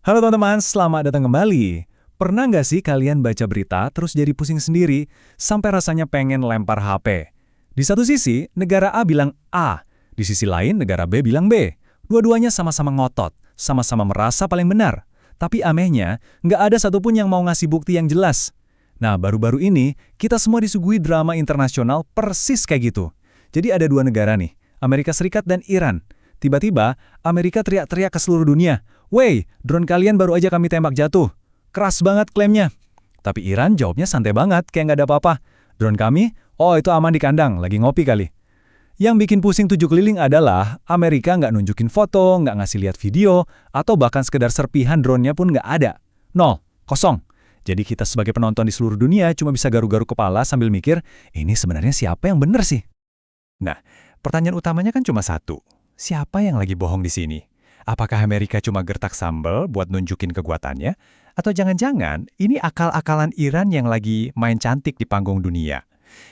Halo teman-teman, selamat datang kembali. Pernah nggak sih kalian baca berita terus jadi pusing sendiri, sampai rasanya pengen lempar HP? Di satu sisi, negara A bilang A, di sisi lain negara B bilang B. Dua-duanya sama-sama ngotot, sama-sama merasa paling benar. Tapi anehnya, nggak ada satupun yang mau ngasih bukti yang jelas. Nah, baru-baru ini, kita semua disuguhi drama internasional persis kayak gitu. Jadi ada dua negara nih, Amerika Serikat dan Iran. Tiba-tiba, Amerika teriak-teriak ke seluruh dunia, "Wey, drone kalian baru aja kami tembak jatuh." Keras banget klaimnya. Tapi Iran jawabnya santai banget, kayak nggak ada apa-apa. Drone kami, oh itu aman di kandang, lagi ngopi kali. Yang bikin pusing tujuh keliling adalah Amerika nggak nunjukin foto, nggak ngasih lihat video, atau bahkan sekedar serpihan drone-nya pun nggak ada. Nol, kosong. Jadi kita sebagai penonton di seluruh dunia cuma bisa garu-garu kepala sambil mikir, ini sebenarnya siapa yang bener sih? Nah, pertanyaan utamanya kan cuma satu. Siapa yang lagi bohong di sini? Apakah Amerika cuma gertak sambal buat nunjukin kekuatannya? Atau jangan-jangan ini akal-akalan Iran yang lagi main cantik di panggung dunia?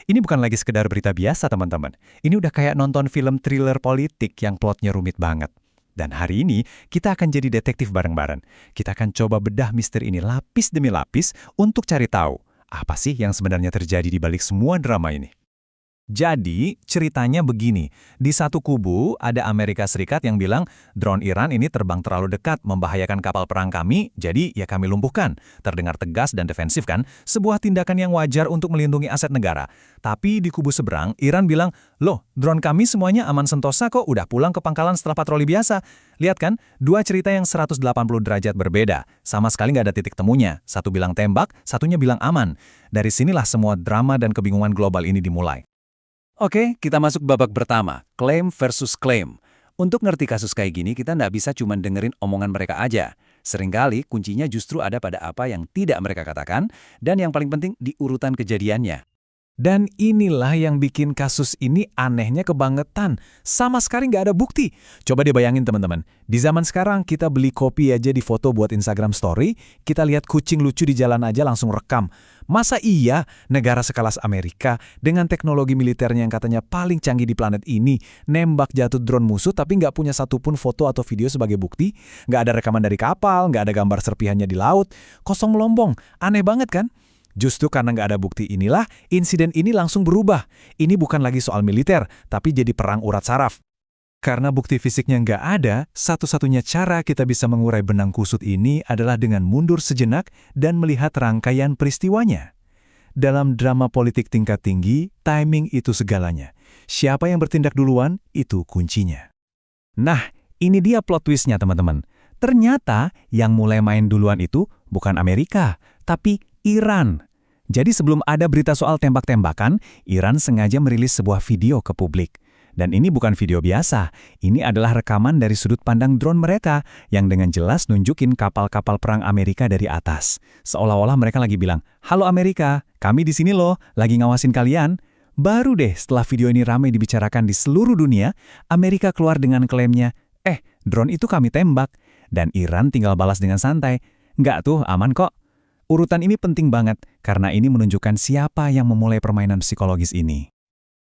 Ini bukan lagi sekedar berita biasa, teman-teman. Ini udah kayak nonton film thriller politik yang plotnya rumit banget. Dan hari ini, kita akan jadi detektif bareng-bareng. Kita akan coba bedah misteri ini lapis demi lapis untuk cari tahu apa sih yang sebenarnya terjadi di balik semua drama ini. Jadi, ceritanya begini. Di satu kubu, ada Amerika Serikat yang bilang, drone Iran ini terbang terlalu dekat, membahayakan kapal perang kami, jadi ya kami lumpuhkan. Terdengar tegas dan defensif kan? Sebuah tindakan yang wajar untuk melindungi aset negara. Tapi di kubu seberang, Iran bilang, loh, drone kami semuanya aman sentosa kok, udah pulang ke pangkalan setelah patroli biasa. Lihat kan, dua cerita yang 180 derajat berbeda. Sama sekali nggak ada titik temunya. Satu bilang tembak, satunya bilang aman. Dari sinilah semua drama dan kebingungan global ini dimulai. Oke, kita masuk babak pertama, klaim versus klaim. Untuk ngerti kasus kayak gini, kita nggak bisa cuma dengerin omongan mereka aja. Seringkali kuncinya justru ada pada apa yang tidak mereka katakan, dan yang paling penting di urutan kejadiannya. Dan inilah yang bikin kasus ini anehnya kebangetan. Sama sekali nggak ada bukti. Coba dibayangin teman-teman. Di zaman sekarang kita beli kopi aja di foto buat Instagram story, kita lihat kucing lucu di jalan aja langsung rekam. Masa iya negara sekelas Amerika dengan teknologi militernya yang katanya paling canggih di planet ini nembak jatuh drone musuh tapi nggak punya satupun foto atau video sebagai bukti? Nggak ada rekaman dari kapal, nggak ada gambar serpihannya di laut. Kosong melombong. Aneh banget kan? Justru karena nggak ada bukti inilah, insiden ini langsung berubah. Ini bukan lagi soal militer, tapi jadi perang urat saraf. Karena bukti fisiknya nggak ada, satu-satunya cara kita bisa mengurai benang kusut ini adalah dengan mundur sejenak dan melihat rangkaian peristiwanya. Dalam drama politik tingkat tinggi, timing itu segalanya. Siapa yang bertindak duluan, itu kuncinya. Nah, ini dia plot twist-nya teman-teman. Ternyata yang mulai main duluan itu bukan Amerika, tapi Iran. Jadi sebelum ada berita soal tembak-tembakan, Iran sengaja merilis sebuah video ke publik. Dan ini bukan video biasa, ini adalah rekaman dari sudut pandang drone mereka yang dengan jelas nunjukin kapal-kapal perang Amerika dari atas. Seolah-olah mereka lagi bilang, "Halo Amerika, kami di sini loh, lagi ngawasin kalian." Baru deh setelah video ini ramai dibicarakan di seluruh dunia, Amerika keluar dengan klaimnya, drone itu kami tembak." Dan Iran tinggal balas dengan santai, "Nggak tuh, aman kok." Urutan ini penting banget, karena ini menunjukkan siapa yang memulai permainan psikologis ini.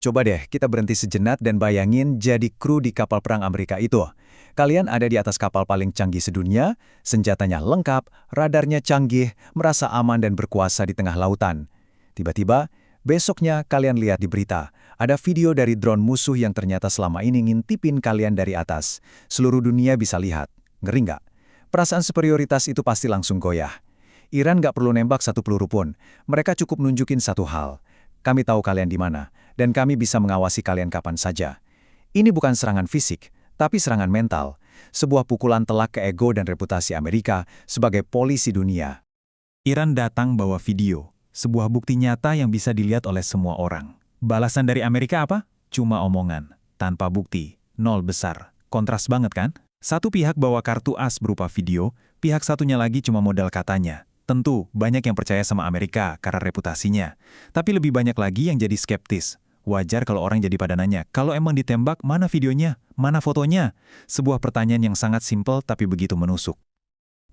Coba deh, kita berhenti sejenak dan bayangin jadi kru di kapal perang Amerika itu. Kalian ada di atas kapal paling canggih sedunia, senjatanya lengkap, radarnya canggih, merasa aman dan berkuasa di tengah lautan. Tiba-tiba, besoknya kalian lihat di berita, ada video dari drone musuh yang ternyata selama ini ngintipin kalian dari atas. Seluruh dunia bisa lihat. Ngeri nggak? Perasaan superioritas itu pasti langsung goyah. Iran nggak perlu nembak satu peluru pun. Mereka cukup nunjukin satu hal. Kami tahu kalian di mana, dan kami bisa mengawasi kalian kapan saja. Ini bukan serangan fisik, tapi serangan mental. Sebuah pukulan telak ke ego dan reputasi Amerika sebagai polisi dunia. Iran datang bawa video, sebuah bukti nyata yang bisa dilihat oleh semua orang. Balasan dari Amerika apa? Cuma omongan, tanpa bukti, nol besar. Kontras banget kan? Satu pihak bawa kartu as berupa video, pihak satunya lagi cuma modal katanya. Tentu, banyak yang percaya sama Amerika karena reputasinya. Tapi lebih banyak lagi yang jadi skeptis. Wajar kalau orang jadi pada nanya, kalau emang ditembak, mana videonya? Mana fotonya? Sebuah pertanyaan yang sangat simpel tapi begitu menusuk.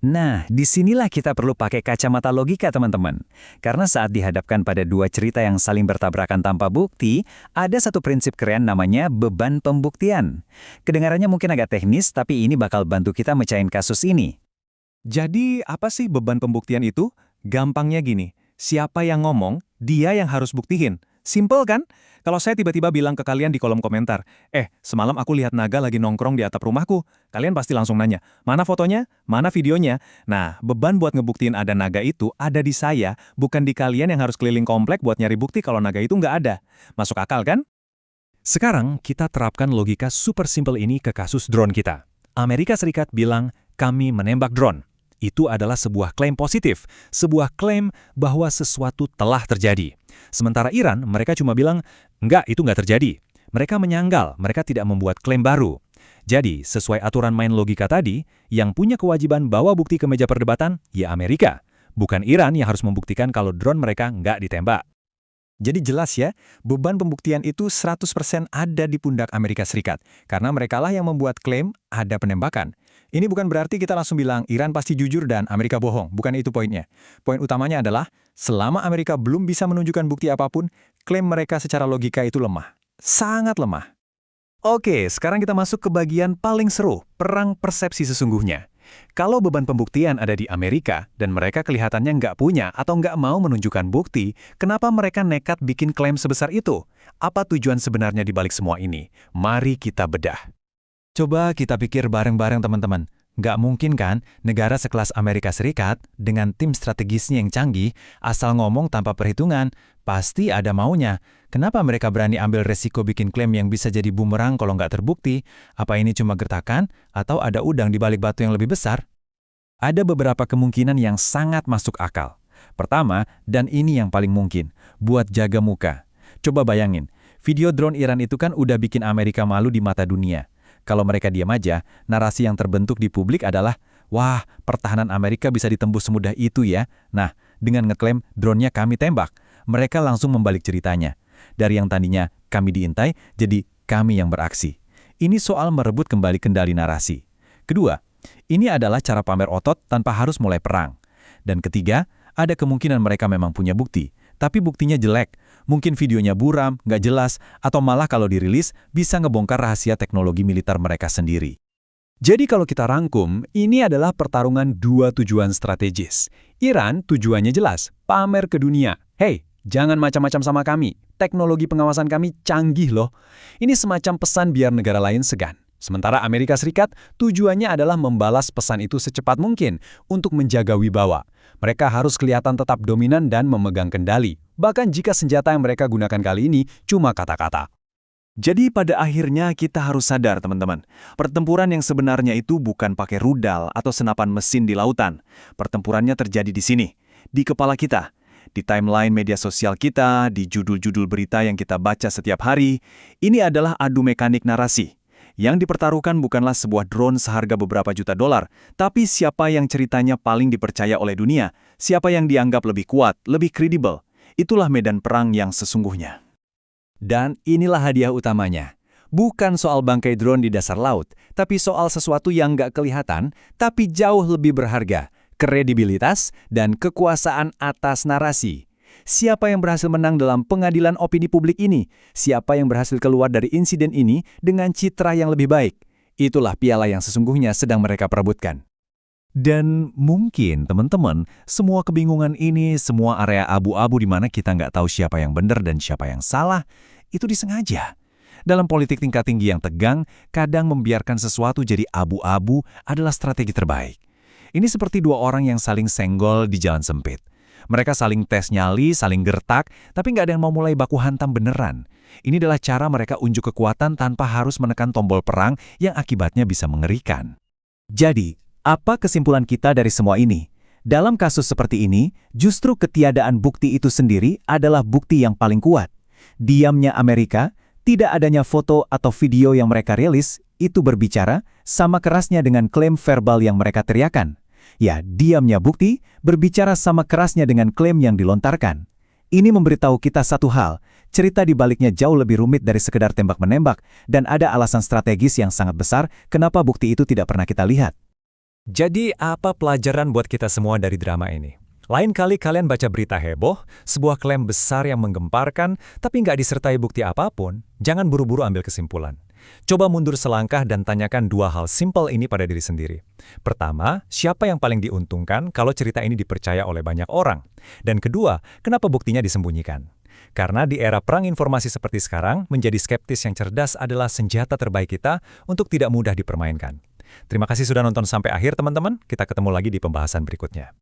Nah, disinilah kita perlu pakai kacamata logika teman-teman. Karena saat dihadapkan pada dua cerita yang saling bertabrakan tanpa bukti, ada satu prinsip keren namanya beban pembuktian. Kedengarannya mungkin agak teknis, tapi ini bakal bantu kita mecahin kasus ini. Jadi apa sih beban pembuktian itu? Gampangnya gini, siapa yang ngomong, dia yang harus buktiin. Simple kan? Kalau saya tiba-tiba bilang ke kalian di kolom komentar, semalam aku lihat naga lagi nongkrong di atap rumahku. Kalian pasti langsung nanya, mana fotonya? Mana videonya? Nah, beban buat ngebuktiin ada naga itu ada di saya, bukan di kalian yang harus keliling komplek buat nyari bukti kalau naga itu nggak ada. Masuk akal kan? Sekarang kita terapkan logika super simple ini ke kasus drone kita. Amerika Serikat bilang, kami menembak drone. Itu adalah sebuah klaim positif, sebuah klaim bahwa sesuatu telah terjadi. Sementara Iran, mereka cuma bilang, enggak, itu enggak terjadi. Mereka menyanggal, mereka tidak membuat klaim baru. Jadi, sesuai aturan main logika tadi, yang punya kewajiban bawa bukti ke meja perdebatan, ya Amerika. Bukan Iran yang harus membuktikan kalau drone mereka enggak ditembak. Jadi jelas ya, beban pembuktian itu 100% ada di pundak Amerika Serikat, karena merekalah yang membuat klaim ada penembakan. Ini bukan berarti kita langsung bilang Iran pasti jujur dan Amerika bohong, bukan itu poinnya. Poin utamanya adalah, selama Amerika belum bisa menunjukkan bukti apapun, klaim mereka secara logika itu lemah. Sangat lemah. Oke, sekarang kita masuk ke bagian paling seru, perang persepsi sesungguhnya. Kalau beban pembuktian ada di Amerika dan mereka kelihatannya nggak punya atau nggak mau menunjukkan bukti, kenapa mereka nekat bikin klaim sebesar itu? Apa tujuan sebenarnya di balik semua ini? Mari kita bedah. Coba kita pikir bareng-bareng teman-teman. Nggak mungkin kan negara sekelas Amerika Serikat dengan tim strategisnya yang canggih asal ngomong tanpa perhitungan, pasti ada maunya. Kenapa mereka berani ambil resiko bikin klaim yang bisa jadi bumerang kalau nggak terbukti? Apa ini cuma gertakan atau ada udang di balik batu yang lebih besar? Ada beberapa kemungkinan yang sangat masuk akal. Pertama, dan ini yang paling mungkin, buat jaga muka. Coba bayangin, video drone Iran itu kan udah bikin Amerika malu di mata dunia. Kalau mereka diam aja, narasi yang terbentuk di publik adalah, wah, pertahanan Amerika bisa ditembus semudah itu ya. Nah, dengan ngeklaim drone-nya kami tembak, mereka langsung membalik ceritanya. Dari yang tadinya kami diintai, jadi kami yang beraksi. Ini soal merebut kembali kendali narasi. Kedua, ini adalah cara pamer otot tanpa harus mulai perang. Dan ketiga, ada kemungkinan mereka memang punya bukti, tapi buktinya jelek. Mungkin videonya buram, nggak jelas, atau malah kalau dirilis bisa ngebongkar rahasia teknologi militer mereka sendiri. Jadi kalau kita rangkum, ini adalah pertarungan dua tujuan strategis. Iran tujuannya jelas, pamer ke dunia. Hey, jangan macam-macam sama kami, teknologi pengawasan kami canggih loh. Ini semacam pesan biar negara lain segan. Sementara Amerika Serikat tujuannya adalah membalas pesan itu secepat mungkin untuk menjaga wibawa. Mereka harus kelihatan tetap dominan dan memegang kendali, bahkan jika senjata yang mereka gunakan kali ini cuma kata-kata. Jadi pada akhirnya kita harus sadar teman-teman, pertempuran yang sebenarnya itu bukan pakai rudal atau senapan mesin di lautan. Pertempurannya terjadi di sini, di kepala kita, di timeline media sosial kita, di judul-judul berita yang kita baca setiap hari. Ini adalah adu mekanik narasi. Yang dipertaruhkan bukanlah sebuah drone seharga beberapa juta dolar, tapi siapa yang ceritanya paling dipercaya oleh dunia, siapa yang dianggap lebih kuat, lebih kredibel. Itulah medan perang yang sesungguhnya. Dan inilah hadiah utamanya. Bukan soal bangkai drone di dasar laut, tapi soal sesuatu yang nggak kelihatan, tapi jauh lebih berharga, kredibilitas dan kekuasaan atas narasi. Siapa yang berhasil menang dalam pengadilan opini publik ini? Siapa yang berhasil keluar dari insiden ini dengan citra yang lebih baik? Itulah piala yang sesungguhnya sedang mereka perebutkan. Dan mungkin, teman-teman, semua kebingungan ini, semua area abu-abu di mana kita nggak tahu siapa yang benar dan siapa yang salah, itu disengaja. Dalam politik tingkat tinggi yang tegang, kadang membiarkan sesuatu jadi abu-abu adalah strategi terbaik. Ini seperti dua orang yang saling senggol di jalan sempit. Mereka saling tes nyali, saling gertak, tapi nggak ada yang mau mulai baku hantam beneran. Ini adalah cara mereka unjuk kekuatan tanpa harus menekan tombol perang yang akibatnya bisa mengerikan. Jadi, apa kesimpulan kita dari semua ini? Dalam kasus seperti ini, justru ketiadaan bukti itu sendiri adalah bukti yang paling kuat. Diamnya Amerika, tidak adanya foto atau video yang mereka rilis, itu berbicara sama kerasnya dengan klaim verbal yang mereka teriakan. Ya, diamnya bukti berbicara sama kerasnya dengan klaim yang dilontarkan. Ini memberitahu kita satu hal, cerita di baliknya jauh lebih rumit dari sekedar tembak-menembak, dan ada alasan strategis yang sangat besar kenapa bukti itu tidak pernah kita lihat. Jadi apa pelajaran buat kita semua dari drama ini? Lain kali kalian baca berita heboh, sebuah klaim besar yang menggemparkan, tapi nggak disertai bukti apapun, jangan buru-buru ambil kesimpulan. Coba mundur selangkah dan tanyakan dua hal simpel ini pada diri sendiri. Pertama, siapa yang paling diuntungkan kalau cerita ini dipercaya oleh banyak orang? Dan kedua, kenapa buktinya disembunyikan? Karena di era perang informasi seperti sekarang, menjadi skeptis yang cerdas adalah senjata terbaik kita untuk tidak mudah dipermainkan. Terima kasih sudah nonton sampai akhir teman-teman, kita ketemu lagi di pembahasan berikutnya.